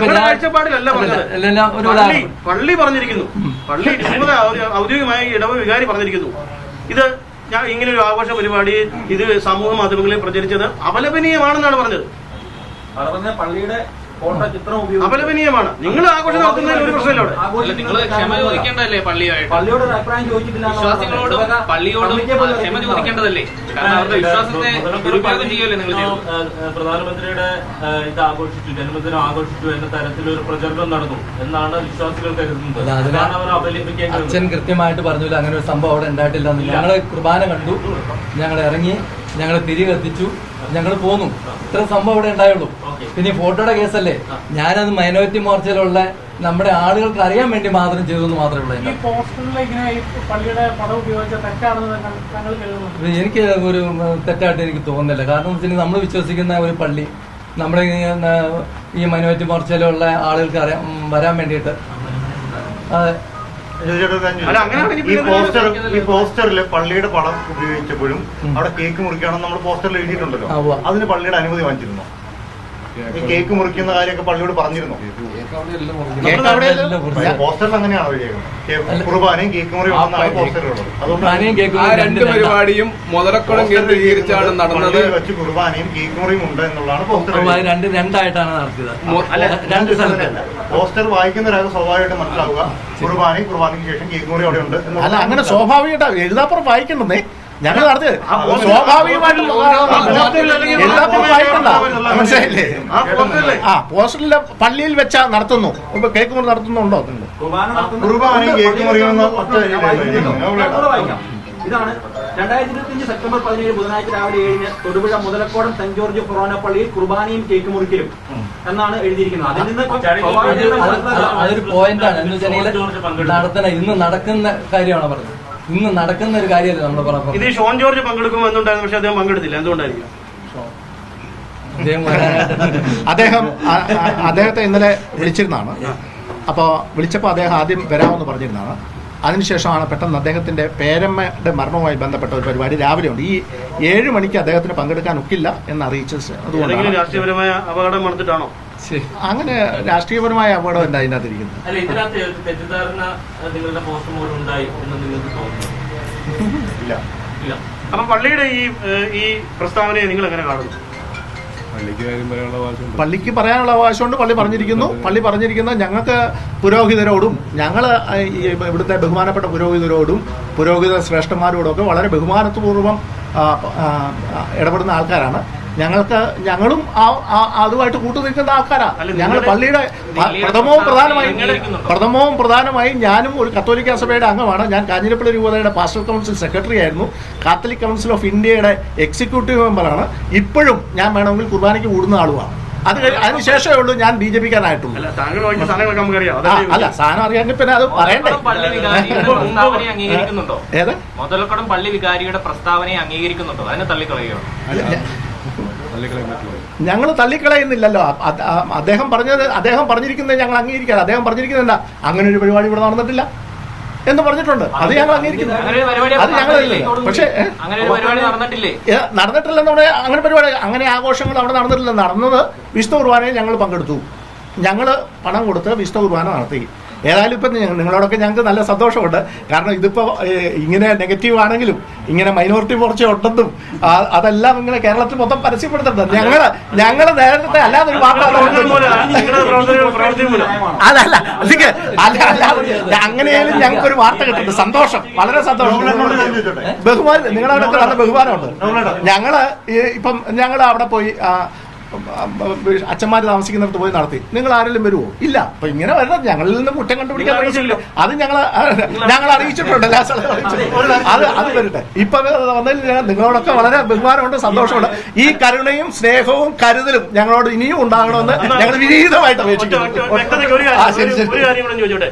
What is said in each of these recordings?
ഞങ്ങളുടെ കാഴ്ചപ്പാടിലല്ല പറഞ്ഞത്. പള്ളി പറഞ്ഞിരിക്കുന്നു, പള്ളി ഔദ്യോഗികമായി ഇടവ വികാരി പറഞ്ഞിരിക്കുന്നു, ഇത് ഞാൻ ഇങ്ങനെ ഒരു ആഘോഷ പരിപാടി ഇത് സമൂഹ മാധ്യമങ്ങളിൽ പ്രചരിച്ചത് അപലപനീയമാണെന്നാണ് പറഞ്ഞത്. പള്ളിയുടെ അപലപനീയമാണ്. നിങ്ങൾ ആഘോഷം നടത്തുന്നതിന് ഒരു പ്രശ്നമില്ല. അവിടെ നിങ്ങൾ ക്ഷമ ചോദിക്കേണ്ടതല്ലേ പള്ളിയായിട്ട്? പള്ളിയോട് അഭിപ്രായം ചോദിച്ചിട്ടില്ല. വിശ്വാസികളോടും പള്ളിയോടും ക്ഷമ ചോദിക്കേണ്ടതല്ലേ? കാരണം അവരുടെ വിശ്വാസത്തെ ദുരുപയോഗം ചെയ്യല്ലേ നിങ്ങൾ? പ്രധാനമന്ത്രിയുടെ ഇത് ആഘോഷിച്ചു, ജന്മദിനം ആഘോഷിച്ചു എന്ന തരത്തിലൊരു പ്രചരണം നടന്നു എന്നാണ് വിശ്വാസികൾ കരുതുന്നത്. അച്ഛൻ കൃത്യമായിട്ട് പറഞ്ഞില്ല, അങ്ങനെ ഒരു സംഭവം അവിടെ ഉണ്ടായിട്ടില്ല. ഞങ്ങള് കുർബാന കണ്ടു, ഞങ്ങൾ ഇറങ്ങി, ഞങ്ങൾ തിരി കത്തിച്ചു, ഞങ്ങൾ പോന്നു. ഇത്ര സംഭവം ഇവിടെ ഉണ്ടായുള്ളൂ. പിന്നെ ഫോട്ടോയുടെ കേസല്ലേ, ഞാനത് മൈനോറിറ്റി മോർച്ചയിലുള്ള നമ്മുടെ ആളുകൾക്ക് അറിയാൻ വേണ്ടി മാത്രം ചെയ്തെന്ന് മാത്രമേ ഉള്ളൂ. എനിക്ക് ഒരു തെറ്റായിട്ട് എനിക്ക് തോന്നുന്നില്ല. കാരണം എന്ന് വെച്ചാൽ നമ്മൾ വിശ്വസിക്കുന്ന ഒരു പള്ളി നമ്മുടെ ഈ മൈനോറിറ്റി മോർച്ചയിലുള്ള ആളുകൾക്ക് വരാൻ വേണ്ടിയിട്ട് ഈ പോസ്റ്ററിൽ പള്ളിയുടെ പടം ഉപയോഗിച്ചപ്പോഴും അവിടെ കേക്ക് മുറിക്കുകയാണെന്ന് നമ്മൾ പോസ്റ്ററിൽ എഴുതിയിട്ടുണ്ടല്ലോ. അതിന് പള്ളിയുടെ അനുമതി വാങ്ങിച്ചിരുന്നു? ഈ കേക്ക് മുറിക്കുന്ന കാര്യമൊക്കെ പള്ളിയോട് പറഞ്ഞിരുന്നു? പോസ്റ്ററിൽ അങ്ങനെയാണോ എഴുതിയേക്കുന്നത്? കുർബാനയും കേക്ക് മുറിയും പോസ്റ്ററുള്ളത്. അതുകൊണ്ട് ആ രണ്ട് പരിപാടിയും മുതലക്കുളം കേന്ദ്രീകരിച്ചാണ് നടന്നത്. വെച്ച് കുർബാനയും കേക്ക് മുറിയും ഉണ്ട് എന്നുള്ളതാണ് പോസ്റ്റർ. രണ്ടായിട്ടാണ് നടത്തിയത്. രണ്ട് സ്ഥലത്തല്ല. പോസ്റ്റർ വായിക്കുന്ന ഒരാൾക്ക് സ്വാഭാവികമായിട്ട് മനസ്സിലാവുക കുർബാനയ്ക്ക് ശേഷം കേക്ക് മുറി അവിടെ ഉണ്ട്. അല്ല, അങ്ങനെ സ്വാഭാവികമായിട്ട് എഴുതാപ്പുറം വായിക്കണ്ടെന്നേ ഞങ്ങൾ നടത്തിയത്. സ്വാഭാവികമായിട്ടും വായിക്കണ്ട, മനസ്സിലായില്ലേ? പോസ്റ്ററിലെ പള്ളിയിൽ വെച്ചാ നടത്തുന്നു, കേക്ക് മുറി നടത്തുന്നുണ്ടോ? കുർബാനയും കേക്ക് മുറിയും ഇതാണ് 2025 സെപ്റ്റംബർ 17 ബുധനാഴ്ച രാവിലെ 7 തൊടുപുഴ മുതലക്കോടം സെന്റ് ജോർജ് ഫൊറോന പള്ളിയിൽ കുർബാനയും കേക്ക് മുറിക്കലും എന്നാണ് എഴുതിയിരിക്കുന്നത്. അതിൽ നിന്ന് അതൊരു പോയിന്റാണ് എന്ന് വെച്ചാൽ നടത്തുന്ന ഇന്ന് നടക്കുന്ന കാര്യമാണ് പറഞ്ഞത്. ഇന്ന് നടക്കുന്ന ഒരു കാര്യമല്ല നമ്മൾ പറഞ്ഞത്. ഇത് ഷോൺ ജോർജ് പങ്കെടുക്കുമ്പോൾ എന്തുണ്ടായിരുന്നു? പക്ഷെ അദ്ദേഹം പങ്കെടുത്തില്ല. എന്തുകൊണ്ടായിരിക്കും? അദ്ദേഹത്തെ ഇന്നലെ വിളിച്ചിരുന്നതാണ്. അപ്പോൾ വിളിച്ചപ്പോൾ അദ്ദേഹം ആദ്യം വരാമെന്ന് പറഞ്ഞിരുന്നതാണ്. അതിനുശേഷമാണ് പെട്ടെന്ന് അദ്ദേഹത്തിന്റെ പേരമ്മയുടെ മരണവുമായി ബന്ധപ്പെട്ട ഒരു പരിപാടി രാവിലെ ഉണ്ട്. ഈ 7 മണിക്ക് അദ്ദേഹത്തിന് പങ്കെടുക്കാൻ ഒക്കില്ല എന്ന് അറിയിച്ചത്. അതുകൊണ്ട് രാഷ്ട്രീയപരമായ അപകടം നടത്തിയിട്ടാണോ? അങ്ങനെ രാഷ്ട്രീയപരമായ അപകടം എന്താ അതിനകത്ത് ഇരിക്കുന്നത്? അപ്പൊ പള്ളിയുടെ ഈ പ്രസ്താവനയെ നിങ്ങൾ എങ്ങനെ കാണുന്നു? പള്ളിക്ക് പറയാനുള്ള അവകാശമുണ്ട്. പള്ളി പറഞ്ഞിരിക്കുന്നത് ഞങ്ങൾക്ക് പുരോഹിതരോടും ഇവിടുത്തെ ബഹുമാനപ്പെട്ട പുരോഹിതരോടും പുരോഹിത ശ്രേഷ്ഠന്മാരോടും ഒക്കെ വളരെ ബഹുമാനപൂർവ്വം ഇടപെടുന്ന ആൾക്കാരാണ്. ഞങ്ങളും അതുമായിട്ട് കൂട്ടുനിൽക്കുന്ന ആൾക്കാരാ. ഞങ്ങൾ പള്ളിയുടെ പ്രഥമവും പ്രധാനമായും ഞാനും ഒരു കത്തോലിക്ക സഭയുടെ അംഗമാണ്. ഞാൻ കാഞ്ഞിരപ്പള്ളി രൂപതയുടെ പാസ്റ്റർ കൗൺസിൽ സെക്രട്ടറി ആയിരുന്നു. കാത്തലിക് കൗൺസിൽ ഓഫ് ഇന്ത്യയുടെ എക്സിക്യൂട്ടീവ് മെമ്പറാണ്. ഇപ്പോഴും ഞാൻ വേണമെങ്കിൽ കുർബാനയ്ക്ക് കൂടുന്ന ആളുമാണ്. അതിനുശേഷമേ ഉള്ളൂ ഞാൻ BJP-ക്കാരായിട്ടുള്ളൂ. അല്ല, സാധനം അറിയാൻ പിന്നെ അത് പറയണ്ടേ? ഏത് മുതലക്കുളം പള്ളി വികാരിയുടെ പ്രസ്താവനയെ അംഗീകരിക്കുന്നുണ്ടോ? അതിനെ തള്ളിക്കളയുകയോ? ഞങ്ങൾ തള്ളിക്കളയുന്നില്ലല്ലോ. അദ്ദേഹം പറഞ്ഞിരിക്കുന്നത് ഞങ്ങൾ അംഗീകരിക്കാതെ. അദ്ദേഹം പറഞ്ഞിരിക്കുന്നത് എന്താ? അങ്ങനെ ഒരു പരിപാടി ഇവിടെ നടന്നിട്ടില്ല എന്ന് പറഞ്ഞിട്ടുണ്ട്. അത് ഞങ്ങൾ അംഗീകരിക്കുന്നു. അത് ഞങ്ങളില്ലേ. പക്ഷേ നടന്നിട്ടില്ലെന്ന് പറഞ്ഞാൽ അങ്ങനെ പരിപാടി, അങ്ങനെ ആഘോഷങ്ങൾ അവിടെ നടന്നിട്ടില്ല. നടന്നത് വിശുദ്ധ കുർബാനയിൽ ഞങ്ങൾ പങ്കെടുത്തു. ഞങ്ങൾ പണം കൊടുത്ത് വിശുദ്ധ കുർബാന നടത്തി. ഏതായാലും ഇപ്പം നിങ്ങളോടൊക്കെ ഞങ്ങൾക്ക് നല്ല സന്തോഷമുണ്ട്. കാരണം ഇതിപ്പോൾ ഇങ്ങനെ നെഗറ്റീവ് ആണെങ്കിലും ഇങ്ങനെ മൈനോറിറ്റി മോർച്ച ഉണ്ടെന്നും അതെല്ലാം ഇങ്ങനെ കേരളത്തിൽ മൊത്തം പരസ്യപ്പെടുത്തുന്നുണ്ട്. ഞങ്ങള് നേരത്തെ അല്ലാതെ ഒരു അതല്ല അങ്ങനെയാലും ഞങ്ങൾക്കൊരു വാർത്ത കിട്ടുന്നുണ്ട്. സന്തോഷം, വളരെ സന്തോഷം. ബഹുമാനം, നിങ്ങളവിടെ നല്ല ബഹുമാനമുണ്ട്. ഞങ്ങൾ അവിടെ പോയി അച്ഛന്മാര് താമസിക്കുന്നിടത്ത് പോയി നടത്തി. നിങ്ങൾ ആരെങ്കിലും വരുമോ? ഇല്ല. അപ്പൊ ഇങ്ങനെ വരണം, ഞങ്ങളിൽ നിന്ന് കുറ്റം കണ്ടുപിടിക്കാൻ പറ്റില്ല. അത് ഞങ്ങൾ അറിയിച്ചിട്ടുണ്ട്. അത് വരട്ടെ. ഇപ്പൊ വന്നതിൽ നിങ്ങളോടൊക്കെ വളരെ ബഹുമാനമുണ്ട്, സന്തോഷമുണ്ട്. ഈ കരുണയും സ്നേഹവും കരുതലും ഞങ്ങളോട് ഇനിയും ഉണ്ടാകണമെന്ന് ഞങ്ങൾ വിനീതമായിട്ട് അപേക്ഷിക്കുന്നു. ഒരു കാര്യം കൂടെ ചോദിച്ചോട്ടെ.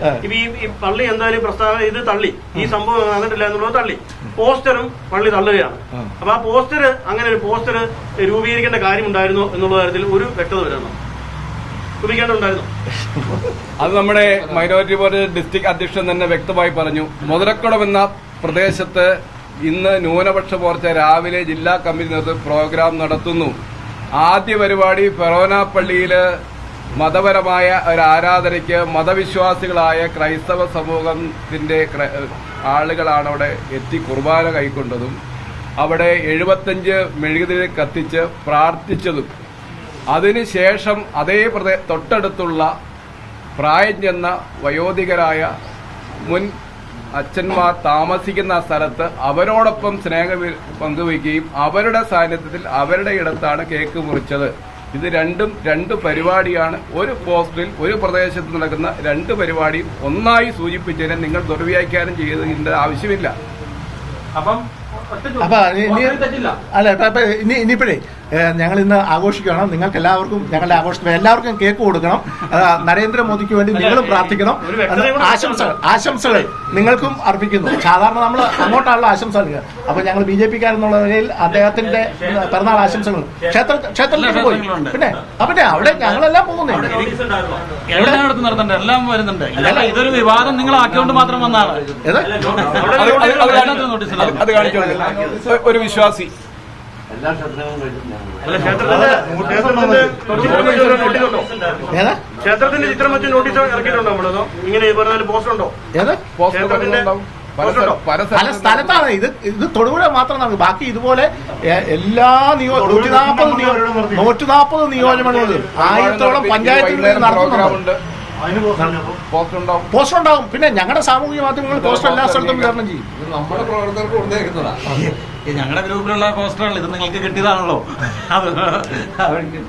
ഈ പള്ളി എന്തായാലും പ്രസ്താവന ഇത് തള്ളി, ഈ സംഭവം നടന്നിട്ടില്ല എന്നുള്ളത് തള്ളി. പോസ്റ്ററും പള്ളി തള്ളുകയാണ്. അപ്പൊ ആ പോസ്റ്റർ, അങ്ങനെ ഒരു പോസ്റ്റർ രൂപീകരിക്കേണ്ട കാര്യമുണ്ടായിരുന്നു എന്നുള്ള കാര്യത്തിൽ ഒരു വ്യക്തത വരുന്നു. രൂപീകരിക്കേണ്ടതുണ്ടായിരുന്നു. അത് നമ്മുടെ മൈനോറിറ്റി ബോർഡ് ഡിസ്ട്രിക്ട് അധ്യക്ഷൻ തന്നെ വ്യക്തമായി പറഞ്ഞു. മുതലക്കുളം എന്ന പ്രദേശത്ത് ഇന്ന് ന്യൂനപക്ഷ മോർച്ച രാവിലെ ജില്ലാ കമ്മിറ്റി നേതൃത്വം പ്രോഗ്രാം നടത്തുന്നു. ആദ്യ പരിപാടി ഫെറോന പള്ളിയിൽ മതപരമായ ഒരു ആരാധനയ്ക്ക് മതവിശ്വാസികളായ ക്രൈസ്തവ സമൂഹത്തിന്റെ ആളുകളാണ് അവിടെ എത്തി കുർബാന കൈക്കൊണ്ടതും അവിടെ 75 മെഴുകുതിരി കത്തിച്ച് പ്രാർത്ഥിച്ചതും അതിനുശേഷം അതേ തൊട്ടടുത്തുള്ള പ്രായം ചെന്ന വയോധികരായ മുൻ അച്ഛന്മാർ താമസിക്കുന്ന സ്ഥലത്ത് അവരോടൊപ്പം സ്നേഹം പങ്കുവയ്ക്കുകയും അവരുടെ സാന്നിധ്യത്തിൽ അവരുടെ ഇടത്താണ് കേക്ക് മുറിച്ചത്. ഇത് രണ്ട് പരിപാടിയാണ്. ഒരു പോസ്റ്റിൽ ഒരു പ്രദേശത്ത് നടക്കുന്ന 2 പരിപാടിയും ഒന്നായി സൂചിപ്പിച്ചതിനെ നിങ്ങൾ ദുർവ്യാഖ്യാനം ചെയ്തതിന്റെ ആവശ്യമില്ല. അപ്പം ഇനിയിപ്പോഴേ ഞങ്ങൾ ഇന്ന് ആഘോഷിക്കണം. നിങ്ങൾക്ക് എല്ലാവർക്കും ഞങ്ങളുടെ ആഘോഷത്തിന് എല്ലാവർക്കും കേക്ക് കൊടുക്കണം. നരേന്ദ്രമോദിക്ക് വേണ്ടി നിങ്ങളും പ്രാർത്ഥിക്കണം. ആശംസകൾ നിങ്ങൾക്കും അർപ്പിക്കുന്നു. സാധാരണ നമ്മൾ അങ്ങോട്ടാണല്ലോ ആശംസകൾ. അപ്പൊ ഞങ്ങൾ BJP-കാരെന്നുള്ള നിലയിൽ അദ്ദേഹത്തിന്റെ പിറന്നാൾ ആശംസകൾ ക്ഷേത്രത്തിൽ പോയി. പിന്നെ അവിടെ ഞങ്ങളെല്ലാം പോകുന്നുണ്ട്. എല്ലായിടത്തും നടത്തുന്നുണ്ട്, എല്ലാം വരുന്നുണ്ട്. ഇതൊരു വിവാദം നിങ്ങളാക്കിയോണ്ട് മാത്രം വന്നാണ്. അത് കാണിച്ചു ഒരു വിശ്വാസി ക്ഷേത്രത്തിന്റെ ചിത്രം വെച്ച് നോട്ടീസ് ഇറക്കിയിട്ടുണ്ടോ? നമ്മളതോ ഇങ്ങനെ പോസ്റ്റർ ഉണ്ടോ? പല സ്ഥലത്താണ് ഇത് തൊടുപുഴ മാത്രമാണ്. ബാക്കി ഇതുപോലെ എല്ലാ 140 നിയോജകമണ്ഡലങ്ങളിലും 1000-ഓളം പഞ്ചായത്തുകളിൽ നടത്തുന്നുണ്ട്. പോസ്റ്റർ ഉണ്ടാവും. പിന്നെ ഞങ്ങളുടെ സാമൂഹിക മാധ്യമങ്ങൾ പോസ്റ്റർ എല്ലാ സ്ഥലത്തും വിതരണം ചെയ്യും. നമ്മുടെ പ്രവർത്തകർക്ക് കൊടുത്തേക്കുന്നതാണ്. ഞങ്ങളുടെ ഗ്രൂപ്പിലുള്ള പോസ്റ്ററുകൾ ഇത് നിങ്ങൾക്ക് കിട്ടിയതാണല്ലോ.